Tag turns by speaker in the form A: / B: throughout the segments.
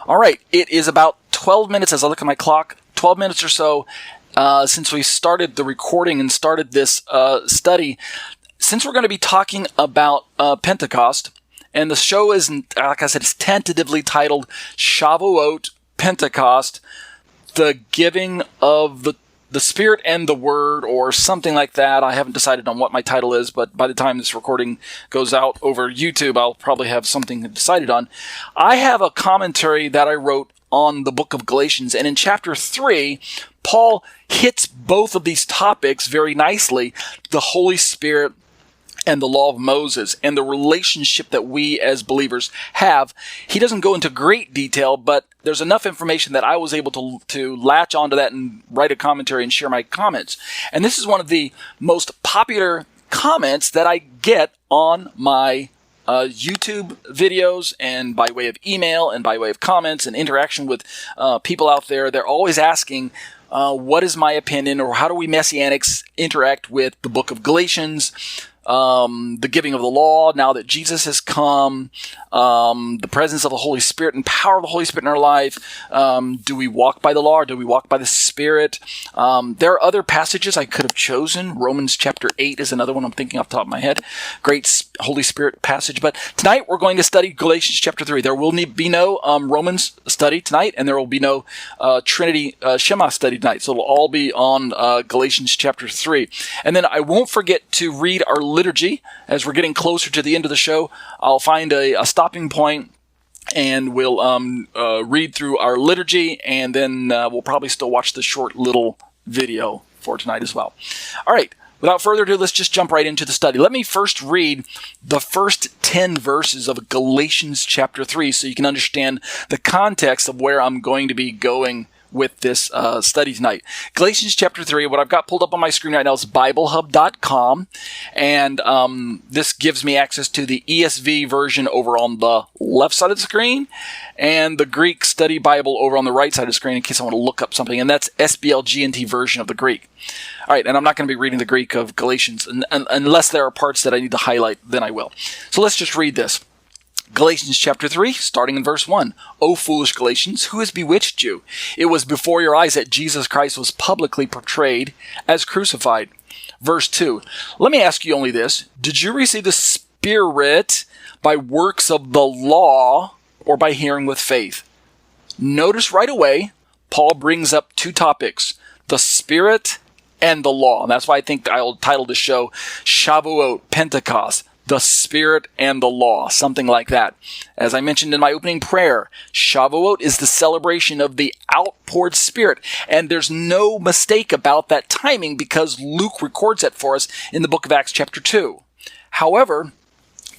A: All right, it is about 12 minutes as I look at my clock, 12 minutes or so since we started the recording and started this study. Since we're going to be talking about Pentecost, and the show is, like I said, it's tentatively titled Shavu'ot, Pentecost, the giving of the Spirit and the Word, or something like that. I haven't decided on what my title is, but by the time this recording goes out over YouTube, I'll probably have something decided on. I have a commentary that I wrote on the book of Galatians, and in chapter 3, Paul hits both of these topics very nicely: the Holy Spirit and the law of Moses, and the relationship that we as believers have. He doesn't go into great detail, but there's enough information that I was able to latch onto that and write a commentary and share my comments. And this is one of the most popular comments that I get on my YouTube videos, and by way of email, and by way of comments and interaction with people out there. They're always asking, what is my opinion, or how do we Messianics interact with the book of Galatians, the giving of the law, now that Jesus has come, the presence of the Holy Spirit and power of the Holy Spirit in our life. Do we walk by the law, or do we walk by the Spirit? There are other passages I could have chosen. Romans chapter 8 is another one I'm thinking off the top of my head. Great Holy Spirit passage. But tonight we're going to study Galatians chapter 3. There will be no Romans study tonight, and there will be no Trinity Shema study tonight. So it'll all be on Galatians chapter 3. And then I won't forget to read our liturgy. As we're getting closer to the end of the show, I'll find a stopping point, and we'll read through our liturgy, and then we'll probably still watch the short little video for tonight as well. All right, without further ado, let's just jump right into the study. Let me first read the first 10 verses of Galatians chapter 3 so you can understand the context of where I'm going to be going with this study tonight. Galatians chapter 3, what I've got pulled up on my screen right now is BibleHub.com, and this gives me access to the ESV version over on the left side of the screen, and the Greek Study Bible over on the right side of the screen in case I want to look up something, and that's SBLGNT version of the Greek. All right, and I'm not going to be reading the Greek of Galatians, unless there are parts that I need to highlight, then I will. So let's just read this. Galatians chapter 3, starting in verse 1. O foolish Galatians, who has bewitched you? It was before your eyes that Jesus Christ was publicly portrayed as crucified. Verse 2. Let me ask you only this. Did you receive the Spirit by works of the law, or by hearing with faith? Notice right away, Paul brings up two topics: the Spirit and the law. And that's why I think I'll title the show Shavu'ot, Pentecost. The Spirit and the law, something like that. As I mentioned in my opening prayer, Shavuot is the celebration of the outpoured Spirit. And there's no mistake about that timing because Luke records that for us in the book of Acts chapter 2. However,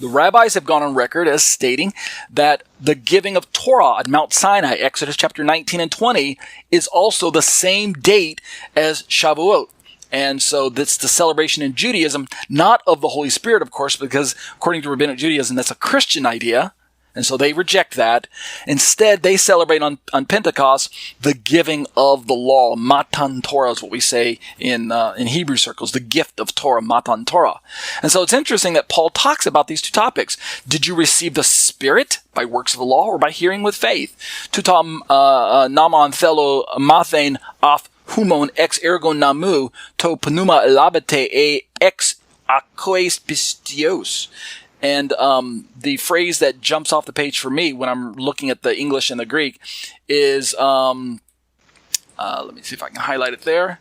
A: the rabbis have gone on record as stating that the giving of Torah at Mount Sinai, Exodus chapter 19 and 20, is also the same date as Shavuot. And so that's the celebration in Judaism, not of the Holy Spirit, of course, because according to Rabbinic Judaism, that's a Christian idea. And so they reject that. Instead, they celebrate on Pentecost the giving of the law. Matan Torah is what we say in Hebrew circles, the gift of Torah, Matan Torah. And so it's interesting that Paul talks about these two topics. Did you receive the Spirit by works of the law, or by hearing with faith? Tutam naman thelo mathen af humon ex ergo namu to pneuma elabete e ex aqueis pistios. And the phrase that jumps off the page for me when I'm looking at the English and the Greek is, let me see if I can highlight it there,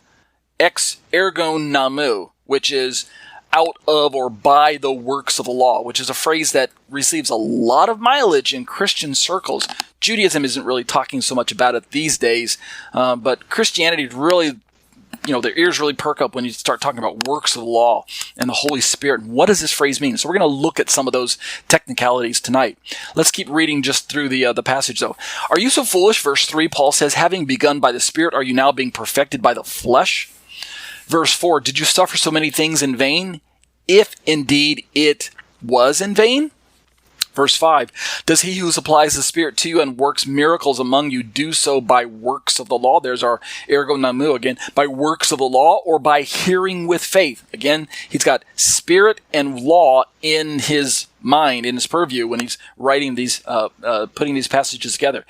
A: ex ergo namu, which is out of or by the works of the law, which is a phrase that receives a lot of mileage in Christian circles. Judaism isn't really talking so much about it these days, but Christianity really, their ears really perk up when you start talking about works of the law and the Holy Spirit. And what does this phrase mean? So we're going to look at some of those technicalities tonight. Let's keep reading just through the passage, though. Are you so foolish? Verse 3, Paul says, having begun by the Spirit, are you now being perfected by the flesh? Verse 4, did you suffer so many things in vain, if indeed it was in vain? Verse 5, does he who supplies the Spirit to you and works miracles among you do so by works of the law? There's our ergo namu again. By works of the law, or by hearing with faith? Again, he's got Spirit and law in his mind, in his purview, when he's writing these, putting these passages together.